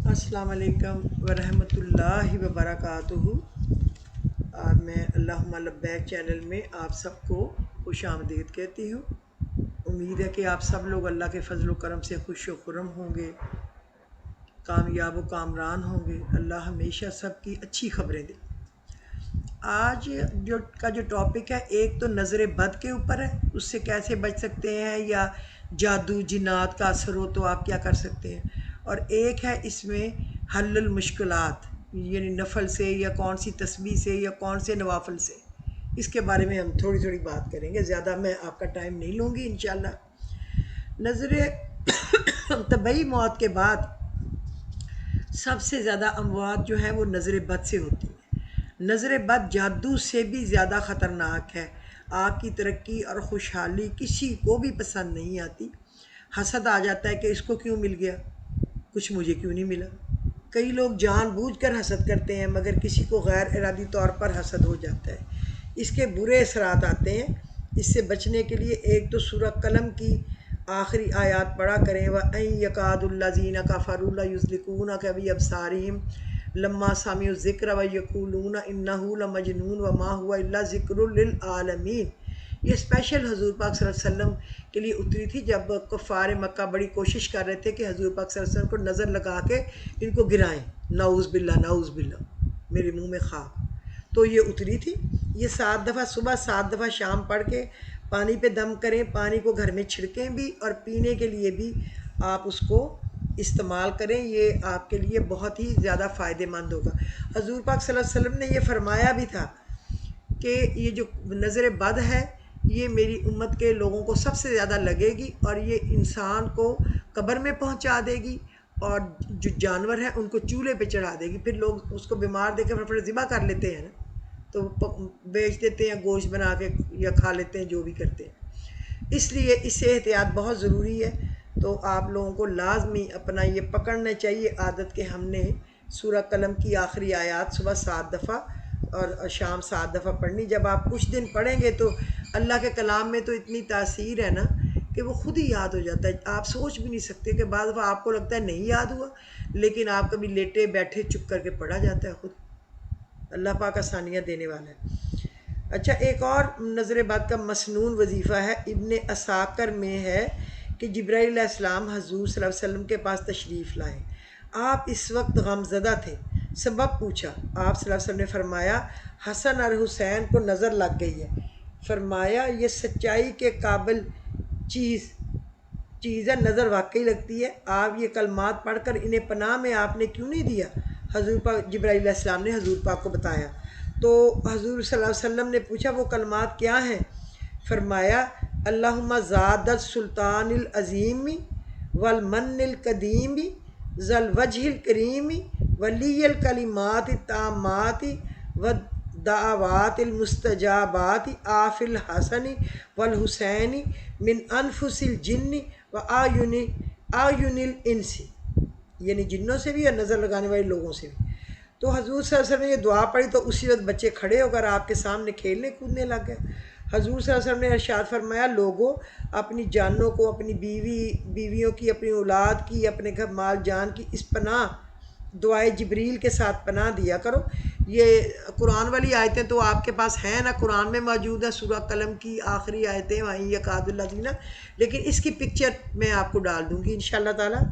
السلام علیکم ورحمۃ اللہ وبرکاتہ۔ آج میں اللہم لبیک چینل میں آپ سب کو خوش آمدید کہتی ہوں۔ امید ہے کہ آپ سب لوگ اللہ کے فضل و کرم سے خوش و خرم ہوں گے، کامیاب و کامران ہوں گے۔ اللہ ہمیشہ سب کی اچھی خبریں دے۔ آج جو ٹاپک ہے، ایک تو نظر بد کے اوپر ہے، اس سے کیسے بچ سکتے ہیں، یا جادو جنات کا اثر ہو تو آپ کیا کر سکتے ہیں، اور ایک ہے اس میں حل المشکلات، یعنی نفل سے یا کون سی تسبیح سے یا کون سے نوافل سے۔ اس کے بارے میں ہم تھوڑی بات کریں گے، زیادہ میں آپ کا ٹائم نہیں لوں گی انشاءاللہ۔ نظر طبعی موت کے بعد سب سے زیادہ اموات جو ہیں وہ نظر بد سے ہوتی ہیں۔ نظر بد جادو سے بھی زیادہ خطرناک ہے۔ آپ کی ترقی اور خوشحالی کسی کو بھی پسند نہیں آتی۔ حسد آ جاتا ہے کہ اس کو کیوں مل گیا، کچھ مجھے کیوں نہیں ملا۔ کئی لوگ جان بوجھ کر حسد کرتے ہیں، مگر کسی کو غیر ارادی طور پر حسد ہو جاتا ہے۔ اس کے برے اثرات آتے ہیں۔ اس سے بچنے کے لیے ایک تو سورہ قلم کی آخری آیات پڑھا کریں، وَأَن يَكَادُ الَّذِينَ كَفَرُوا لَيُزْلِقُونَكَ بِأَبْصَارِهِمْ لَمَّا سَمِعُوا الذِّكْرَ وَيَقُولُونَ إِنَّهُ لَمَجْنُونٌ وَمَا هُوَ إِلَّا ذِكْرٌ لِّلْعَالَمِينَ۔ یہ اسپیشل حضور پاک صلی اللہ علیہ وسلم کے لیے اتری تھی، جب کفار مکہ بڑی کوشش کر رہے تھے کہ حضور پاک صلی اللہ علیہ وسلم کو نظر لگا کے ان کو گرائیں، نعوذ باللہ نعوذ باللہ، میرے منہ میں خاک۔ تو یہ اتری تھی۔ یہ 7 دفعہ صبح 7 دفعہ شام پڑھ کے پانی پہ دم کریں، پانی کو گھر میں چھڑکیں بھی، اور پینے کے لیے بھی آپ اس کو استعمال کریں۔ یہ آپ کے لیے بہت ہی زیادہ فائدہ مند ہوگا۔ حضور پاک صلی اللہ علیہ وسلم نے یہ فرمایا بھی تھا کہ یہ جو نظر بد ہے، یہ میری امت کے لوگوں کو سب سے زیادہ لگے گی، اور یہ انسان کو قبر میں پہنچا دے گی، اور جو جانور ہیں ان کو چولہے پہ چڑھا دے گی۔ پھر لوگ اس کو بیمار دے کے پھر ذبح کر لیتے ہیں نا، تو بیچ دیتے ہیں گوشت بنا کے یا کھا لیتے ہیں، جو بھی کرتے ہیں۔ اس لیے اس سے احتیاط بہت ضروری ہے۔ تو آپ لوگوں کو لازمی اپنا یہ پکڑنا چاہیے عادت کہ ہم نے سورہ قلم کی آخری آیات صبح 7 دفعہ اور شام 7 دفعہ پڑھنی۔ جب آپ کچھ دن پڑھیں گے تو اللہ کے کلام میں تو اتنی تاثیر ہے نا کہ وہ خود ہی یاد ہو جاتا ہے۔ آپ سوچ بھی نہیں سکتے کہ بعض دفعہ آپ کو لگتا ہے نہیں یاد ہوا، لیکن آپ کبھی لیٹے بیٹھے چپ کر کے پڑھا جاتا ہے خود۔ اللہ پاک آسانیاں دینے والا ہے۔ اچھا، ایک اور نظر بد کا مسنون وظیفہ ہے، ابن عساکر میں ہے کہ جبرائیل علیہ السلام حضور صلی اللہ علیہ وسلم کے پاس تشریف لائے۔ آپ اس وقت غمزدہ تھے، سبب پوچھا۔ آپ صلی اللہ علیہ وسلم نے فرمایا حسن اور حسین کو نظر لگ گئی ہے۔ فرمایا یہ سچائی کے قابل چیز ہے، نظر واقعی لگتی ہے۔ آپ یہ کلمات پڑھ کر انہیں پناہ میں آپ نے کیوں نہیں دیا؟ حضور پاک جبرائیل علیہ السلام نے حضور پاک کو بتایا۔ تو حضور صلی اللہ علیہ وسلم نے پوچھا وہ کلمات کیا ہیں؟ فرمایا اللہم زاد السلطان العظیم والمن القدیم ذی الوجہ الکریم ولی الکلمات التامات والدعوات المستجابات آف الحسن والحسین من انفس الجن وآیون الانس، یعنی جنوں سے بھی اور نظر لگانے والے لوگوں سے بھی۔ تو حضور صلی اللہ علیہ وسلم نے یہ دعا پڑھی تو اسی وقت بچے کھڑے ہو کر آپ کے سامنے کھیلنے کودنے لگ گئے۔ حضور صلی اللہ علیہ وسلم نے ارشاد فرمایا لوگوں، اپنی جانوں کو، اپنی بیویوں کی، اپنی اولاد کی، اپنے گھر مال جان کی اس پناہ دعائے جبریل کے ساتھ پناہ دیا کرو۔ یہ قرآن والی آیتیں تو آپ کے پاس ہیں نا، قرآن میں موجود ہے، سورہ قلم کی آخری آیتیں وہیں یکاد الذین، لیکن اس کی پکچر میں آپ کو ڈال دوں گی انشاءاللہ تعالی۔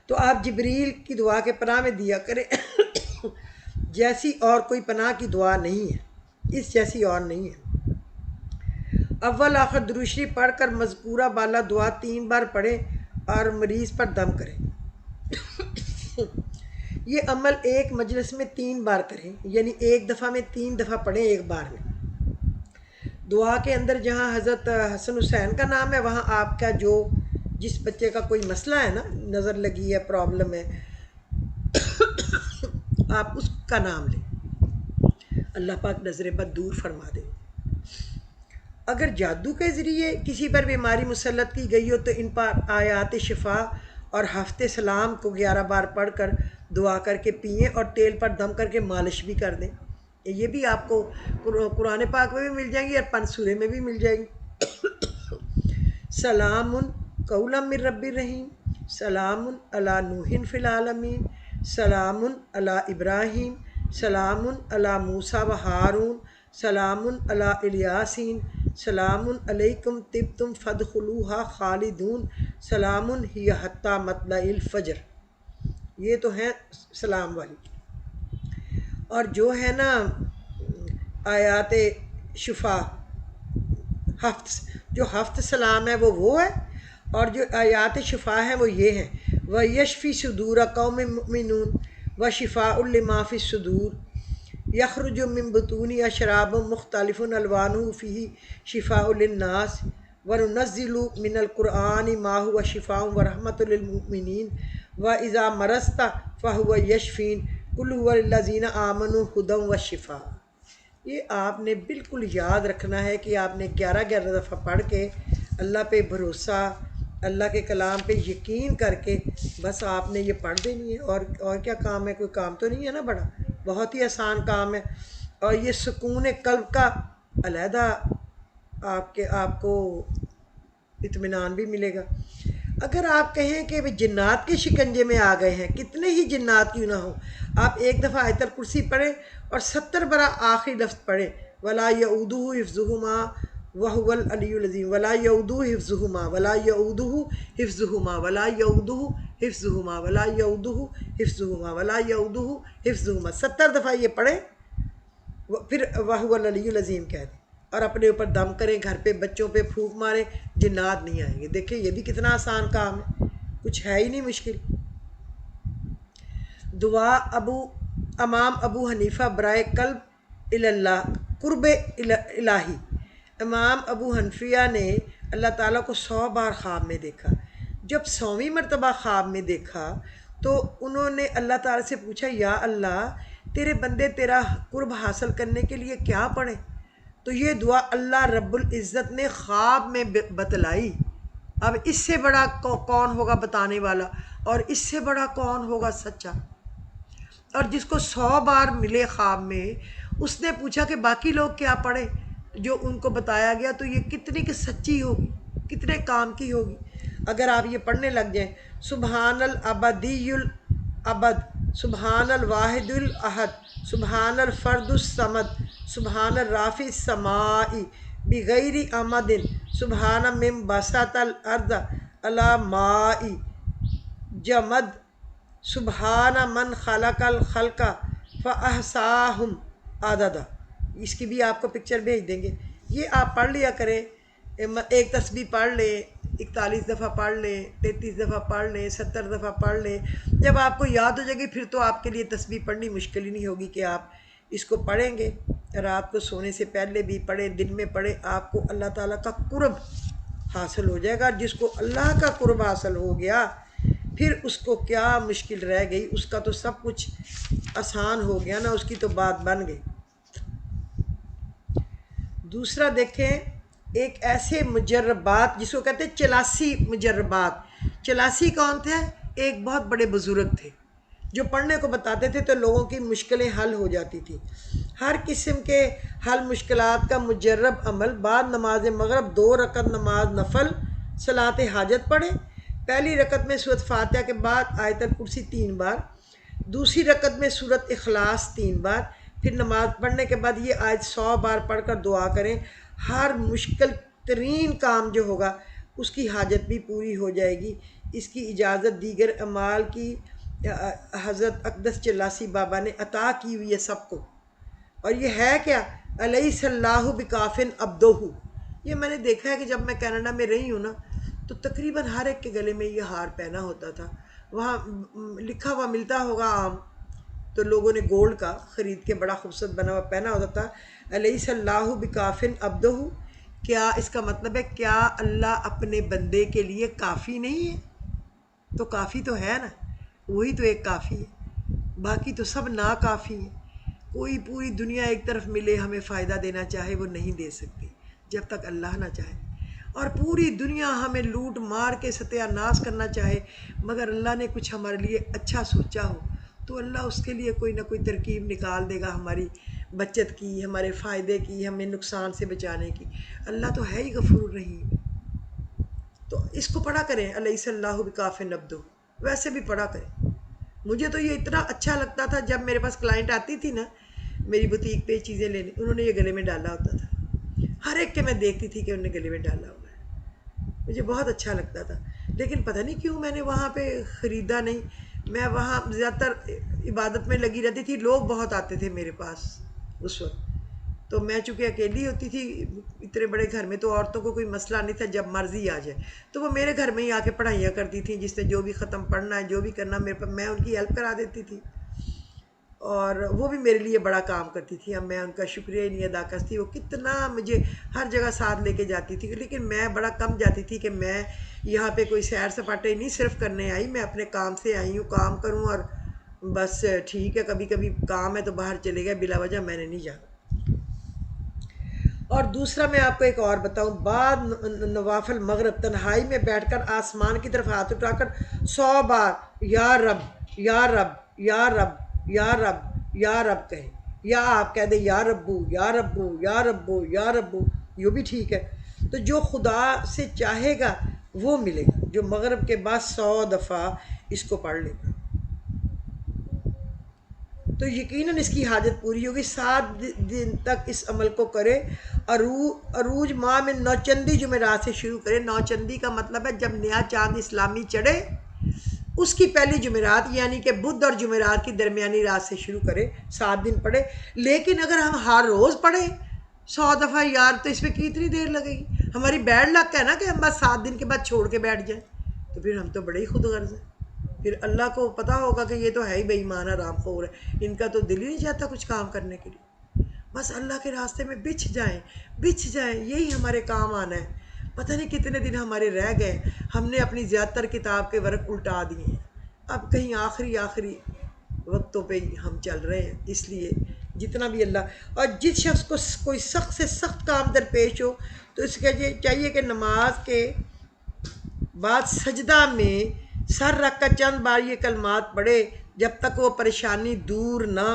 تو آپ جبریل کی دعا کے پناہ میں دیا کریں، جیسی اور کوئی پناہ کی دعا نہیں ہے، اس جیسی اور نہیں ہے۔ اول آخر درود شریف پڑھ کر مذکورہ بالا دعا 3 بار پڑھیں اور مریض پر دم کریں۔ یہ عمل ایک مجلس میں 3 بار کریں، یعنی ایک دفعہ میں 3 دفعہ پڑھیں ایک بار میں۔ دعا کے اندر جہاں حضرت حسن حسین کا نام ہے، وہاں آپ کا جس بچے کا کوئی مسئلہ ہے نا، نظر لگی ہے، پرابلم ہے، آپ اس کا نام لیں، اللہ پاک نظر بد دور فرما دے۔ اگر جادو کے ذریعے کسی پر بیماری مسلط کی گئی ہو تو ان پر آیات شفا اور ہفتے سلام کو 11 بار پڑھ کر دعا کر کے پئیں، اور تیل پر دم کر کے مالش بھی کر دیں۔ یہ بھی آپ کو قرآن پاک میں بھی مل جائیں گی اور پنسورے میں بھی مل جائیں گی۔ سلام قولا من رب الرحیم، سلام علی نوح فی العالمین، سلام علی ابراہیم، سلام علی موسیٰ و ہارون، سلام علی الیاسین، سلام علیکم طبتم فادخلوہا خالدون، سلام ہی حتی مطلع الفجر۔ یہ تو ہیں سلام والی۔ اور جو ہے نا آیات شفا، جو ہفت سلام ہے وہ ہے، اور جو آیات شفا ہے وہ یہ ہیں: وَيَشْفِي صُدُورَ قَوْمٍ مُؤْمِنُونَ وَشِفَاءٌ لِمَا فِي الصُّدُورِ يَخْرُجُ مِن بُطُونِهَا شَرَابٌ مُخْتَلِفٌ أَلْوَانُهُ فِيهِ شِفَاءٌ لِلنَّاسِ وَنُنَزِّلُ مِنَ الْقُرْآنِ مَا هُوَ شِفَاءٌ وَرَحْمَةٌ لِلْمُؤْمِنِينَ وَإِذَا مَرِضْتَ فَهُوَ يَشْفِينِ قُلْ هُوَ لِلَّذِينَ آمَنُوا هُدًى وَشِفَاءٌ۔ یہ آپ نے بالکل یاد رکھنا ہے کہ آپ نے 11 دفعہ پڑھ کے اللہ پہ بھروسہ، اللہ کے کلام پہ یقین کر کے بس آپ نے یہ پڑھ دینی ہے۔ اور کیا کام ہے؟ کوئی کام تو نہیں ہے نا بڑا، بہت ہی آسان کام ہے۔ اور یہ سکون قلب کا علیحدہ آپ کو اطمینان بھی ملے گا۔ اگر آپ کہیں کہ جنات کے شکنجے میں آ گئے ہیں، کتنے ہی جنات کیوں نہ ہوں، آپ ایک دفعہ آیت الکرسی پڑھیں اور 70 برا آخری لفظ پڑھیں: وَلَا يَؤُودُهُ حِفْظُهُمَا وَهُوَ الْعَلِيُّ الْعَظِيمُ، وَلَا يَؤُودُهُ حِفْظُهُمَا وَلَا يَؤُودُهُ حِفْظُهُمَا وَلَا يَؤُودُهُ حِفْظُهُمَا وَلَا يَؤُودُهُ حِفْظُهُمَا وَلَا يَؤُودُهُ حِفْظُهُمَا 70 دفعہ یہ پڑھیں، پھر وَهُوَ الْعَلِيُّ الْعَظِيمُ کہہ دیں اور اپنے اوپر دم کریں، گھر پہ بچوں پہ پھونک ماریں، جنات نہیں آئیں گے۔ دیکھیں یہ بھی کتنا آسان کام ہے، کچھ ہے ہی نہیں مشکل۔ دعا امام ابو حنیفہ برائے قلب اللہ، قرب الہی۔ امام ابو حنیفہ نے اللہ تعالیٰ کو 100 بار خواب میں دیکھا۔ جب 100ویں مرتبہ خواب میں دیکھا تو انہوں نے اللہ تعالیٰ سے پوچھا: یا اللہ، تیرے بندے تیرا قرب حاصل کرنے کے لیے کیا پڑھیں؟ تو یہ دعا اللہ رب العزت نے خواب میں بتلائی۔ اب اس سے بڑا کون ہوگا بتانے والا، اور اس سے بڑا کون ہوگا سچا؟ اور جس کو 100 بار ملے خواب میں، اس نے پوچھا کہ باقی لوگ کیا پڑھیں، جو ان کو بتایا گیا، تو یہ کتنی کہ سچی ہوگی، کتنے کام کی ہوگی۔ اگر آپ یہ پڑھنے لگ جائیں: سبحان الابدی الابد، سبحان الواحد الاحد، سبحان الفرد الصمد، سبحان الرافع السماء بغیر عمد، سبحان من بسط الارض علی ماء جمد، سبحان من خلق الخلق فاحصاہم عددا۔ اس کی بھی آپ کو پکچر بھیج دیں گے، یہ آپ پڑھ لیا کریں۔ ایک تسبیح پڑھ لیں، 41 دفعہ پڑھ لیں، 33 دفعہ پڑھ لیں، 70 دفعہ پڑھ لیں۔ جب آپ کو یاد ہو جائے گی پھر تو آپ کے لیے تسبیح پڑھنی مشکل ہی نہیں ہوگی کہ آپ اس کو پڑھیں گے۔ رات کو سونے سے پہلے بھی پڑھیں، دن میں پڑھیں، آپ کو اللہ تعالیٰ کا قرب حاصل ہو جائے گا۔ جس کو اللہ کا قرب حاصل ہو گیا پھر اس کو کیا مشکل رہ گئی، اس کا تو سب کچھ آسان ہو گیا نا، اس کی تو بات بن گئی۔ دوسرا دیکھیں، ایک ایسے مجربات جس کو کہتے ہیں 84 مجربات۔ 84 کون تھے؟ ایک بہت بڑے بزرگ تھے جو پڑھنے کو بتاتے تھے تو لوگوں کی مشکلیں حل ہو جاتی تھی۔ ہر قسم کے حل مشکلات کا مجرب عمل: بعد نماز مغرب 2 رکعت نماز نفل صلاۃ حاجت پڑھیں۔ پہلی رکعت میں سورۃ فاتحہ کے بعد آیت الکرسی 3 بار، دوسری رکعت میں سورۃ اخلاص 3 بار، پھر نماز پڑھنے کے بعد یہ آیت 100 بار پڑھ کر دعا کریں۔ ہر مشکل ترین کام جو ہوگا اس کی حاجت بھی پوری ہو جائے گی۔ اس کی اجازت دیگر اعمال کی حضرت اقدس چلاسی بابا نے عطا کی ہوئی ہے سب کو۔ اور یہ ہے کیا؟ الیس اللہ بکاف عبدہ۔ یہ میں نے دیکھا ہے کہ جب میں کینیڈا میں رہی ہوں نا تو تقریباً ہر ایک کے گلے میں یہ ہار پہنا ہوتا تھا۔ وہاں لکھا ہوا ملتا ہوگا عام، تو لوگوں نے گولڈ کا خرید کے بڑا خوبصورت بنا ہوا پہنا ہوتا تھا۔ الیس اللہ بکاف عبدہ، کیا اس کا مطلب ہے کیا اللہ اپنے بندے کے لیے کافی نہیں ہے؟ تو کافی تو ہے نا، وہی تو ایک کافی ہے، باقی تو سب ناکافی ہیں۔ کوئی پوری دنیا ایک طرف ملے ہمیں فائدہ دینا چاہے وہ نہیں دے سکتی جب تک اللہ نہ چاہے، اور پوری دنیا ہمیں لوٹ مار کے ستیہ ناش کرنا چاہے مگر اللہ نے کچھ ہمارے لیے اچھا سوچا ہو تو اللہ اس کے لیے کوئی نہ کوئی ترکیب نکال دے گا، ہماری بچت کی، ہمارے فائدے کی، ہمیں نقصان سے بچانے کی۔ اللہ تو ہے ہی غفور رحیم۔ تو اس کو پڑھا کریں الیس اللہ بکاف عبدہ، ویسے بھی پڑھا کریں۔ مجھے تو یہ اتنا اچھا لگتا تھا جب میرے پاس کلائنٹ آتی تھی نا میری بوتیک پہ چیزیں لینے، انہوں نے یہ گلے میں ڈالا ہوتا تھا، ہر ایک کے میں دیکھتی تھی کہ انہوں نے گلے میں ڈالا ہوا ہے، مجھے بہت اچھا لگتا تھا۔ لیکن پتہ نہیں کیوں میں نے وہاں پہ خریدا نہیں، میں وہاں زیادہ تر عبادت میں لگی رہتی تھی، لوگ بہت آتے تھے میرے پاس اس وقت، تو میں چونکہ اکیلی ہوتی تھی اتنے بڑے گھر میں، تو عورتوں کو کوئی مسئلہ نہیں تھا، جب مرضی آ جائے تو وہ میرے گھر میں ہی آ کے پڑھائیاں کرتی تھیں، جس نے جو بھی ختم پڑھنا ہے جو بھی کرنا میرے پاس، میں ان کی ہیلپ کرا دیتی تھی، اور وہ بھی میرے لیے بڑا کام کرتی تھی۔ اب میں ان کا شکریہ ہی نہیں ادا کرتی، وہ کتنا مجھے ہر جگہ ساتھ لے کے جاتی تھی، لیکن میں بڑا کم جاتی تھی کہ میں یہاں پہ کوئی سیر سپاٹے نہیں صرف کرنے آئی، میں اپنے کام سے آئی ہوں، کام کروں اور بس ٹھیک ہے، کبھی کبھی کام ہے تو باہر چلے گئے، بلا وجہ میں نے نہیں جانا۔ اور دوسرا میں آپ کو ایک اور بتاؤں، بعد نوافل مغرب تنہائی میں بیٹھ کر آسمان کی طرف ہاتھ اٹھا کر 100 بار یا رب یا رب یا رب یا رب یا رب کہیں، یا آپ کہہ دیں یا ربو یا ربو یا ربو یا ربو، یہ بھی ٹھیک ہے۔ تو جو خدا سے چاہے گا وہ ملے گا، جو مغرب کے بعد 100 دفعہ اس کو پڑھ لے گا تو یقیناً اس کی حاجت پوری ہوگی۔ 7 دن تک اس عمل کو کرے، عروج ماہ میں نوچندی جمعرات سے شروع کرے۔ نوچندی کا مطلب ہے جب نیا چاند اسلامی چڑھے اس کی پہلی جمعرات، یعنی کہ بدھ اور جمعرات کی درمیانی رات سے شروع کرے، 7 دن پڑھے۔ لیکن اگر ہم ہر روز پڑھیں 100 دفعہ یار تو اس میں کتنی دیر لگے گی؟ ہماری بیڈ لک ہے نا کہ ہم بس 7 دن کے بعد چھوڑ کے بیٹھ جائیں، تو پھر ہم تو بڑے ہی خود غرض ہیں، پھر اللہ کو پتہ ہوگا کہ یہ تو ہے ہی بے ایمان حرام خور ہے، ان کا تو دل ہی نہیں چاہتا کچھ کام کرنے کے لیے۔ بس اللہ کے راستے میں بچھ جائیں، یہی ہمارے کام آنا ہے۔ پتہ نہیں کتنے دن ہمارے رہ گئے، ہم نے اپنی زیادہ تر کتاب کے ورق الٹا دیے ہیں، اب کہیں آخری وقتوں پہ ہم چل رہے ہیں۔ اس لیے جتنا بھی اللہ، اور جس شخص کو کوئی سخت سے سخت کام درپیش ہو تو اس کے چاہیے کہ نماز کے بعد سجدہ میں سر رکھ کر چند بار یہ کلمات پڑھے، جب تک وہ پریشانی دور نہ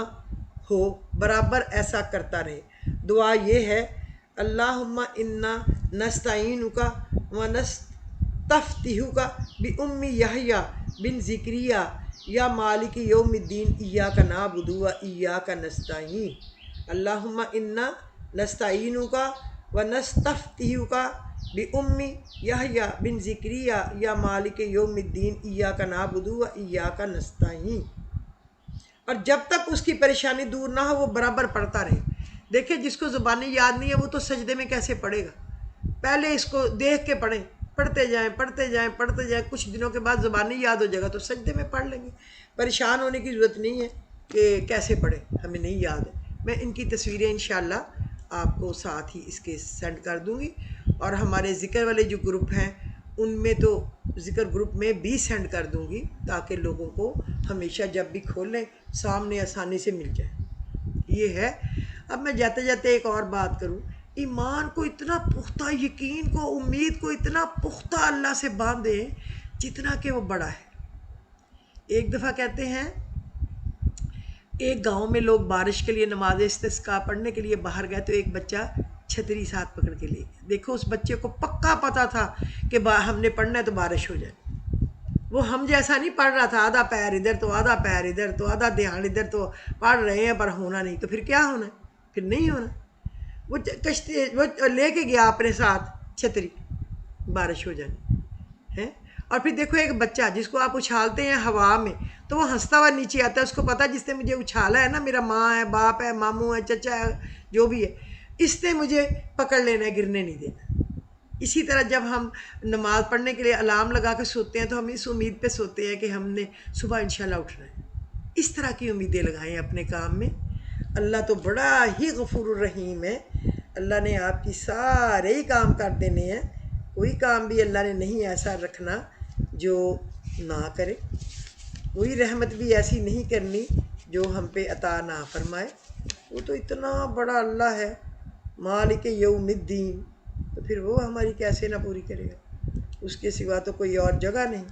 ہو برابر ایسا کرتا رہے۔ دعا یہ ہے، اللہم انا نستعینک و نستفتحک بأم یحییٰ بن زکریا یا مالک یوم الدین ایاک نعبد و ایاک نستعین۔ اللہم انا نستعینک و نستفتحک بأم یحییٰ بن زکریا یا مالک یوم الدین ایاک نعبد و ایاک نستعین۔ اور جب تک اس کی پریشانی دور نہ ہو وہ برابر پڑھتا رہے۔ دیکھیں جس کو زبانی یاد نہیں ہے وہ تو سجدے میں کیسے پڑھے گا؟ پہلے اس کو دیکھ کے پڑھیں، پڑھتے جائیں، کچھ دنوں کے بعد زبانی یاد ہو جائے گا تو سجدے میں پڑھ لیں گے۔ پریشان ہونے کی ضرورت نہیں ہے کہ کیسے پڑھیں، ہمیں نہیں یاد ہے۔ میں ان کی تصویریں انشاءاللہ آپ کو ساتھ ہی اس کے سینڈ کر دوں گی، اور ہمارے ذکر والے جو گروپ ہیں ان میں تو ذکر گروپ میں بھی سینڈ کر دوں گی، تاکہ لوگوں کو ہمیشہ جب بھی کھولیں سامنے آسانی سے مل جائے۔ یہ ہے۔ اب میں جاتے جاتے ایک اور بات کروں، ایمان کو اتنا پختہ، یقین کو، امید کو اتنا پختہ اللہ سے باندھے جتنا کہ وہ بڑا ہے۔ ایک دفعہ کہتے ہیں ایک گاؤں میں لوگ بارش کے لیے نماز استسقاء پڑھنے کے لیے باہر گئے، تو ایک بچہ چھتری ساتھ پکڑ کے لے گیا۔ دیکھو اس بچے کو پکا پتا تھا کہ ہم نے پڑھنا ہے تو بارش ہو جائے۔ وہ ہم جیسا نہیں پڑھ رہا تھا، آدھا پیر ادھر تو آدھا پیر ادھر تو آدھا دھیان ادھر، تو پڑھ رہے ہیں پر ہونا نہیں، تو پھر کیا ہونا ہے؟ پھر نہیں ہونا۔ وہ کشتی وہ لے کے گیا اپنے ساتھ چھتری، بارش ہو جانی ہے۔ اور پھر دیکھو ایک بچہ جس کو آپ اچھالتے ہیں ہوا میں تو وہ ہنستا ہوا نیچے آتا ہے، اس کو پتا جس نے مجھے اچھالا ہے نا، میرا ماں ہے، باپ ہے، ماموں ہے، چچا ہے، جو بھی ہے، اس نے مجھے پکڑ لینا ہے، گرنے نہیں دینا۔ اسی طرح جب ہم نماز پڑھنے کے لیے الارم لگا کے سوتے ہیں تو ہم اس امید پہ سوتے ہیں کہ ہم نے صبح انشاءاللہ اٹھنا ہے۔ اس طرح کی امیدیں لگائیں اپنے کام میں۔ اللہ تو بڑا ہی غفور الرحیم ہے، اللہ نے آپ کی سارے ہی کام کر دینے ہیں، کوئی کام بھی اللہ نے نہیں ایسا رکھنا جو نہ کرے، کوئی رحمت بھی ایسی نہیں کرنی جو ہم پہ عطا نہ فرمائے۔ وہ تو اتنا بڑا اللہ ہے، مالک یوم الدین، تو پھر وہ ہماری کیسے نہ پوری کرے گا؟ اس کے سوا تو کوئی اور جگہ نہیں۔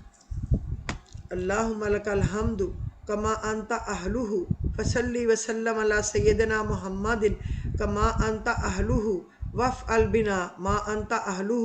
اللہم لک الحمد کما انت اہلہ فصلی وسلم علی سیدنا محمد کما انت اہلہ وافعل بنا ما انت اہلہ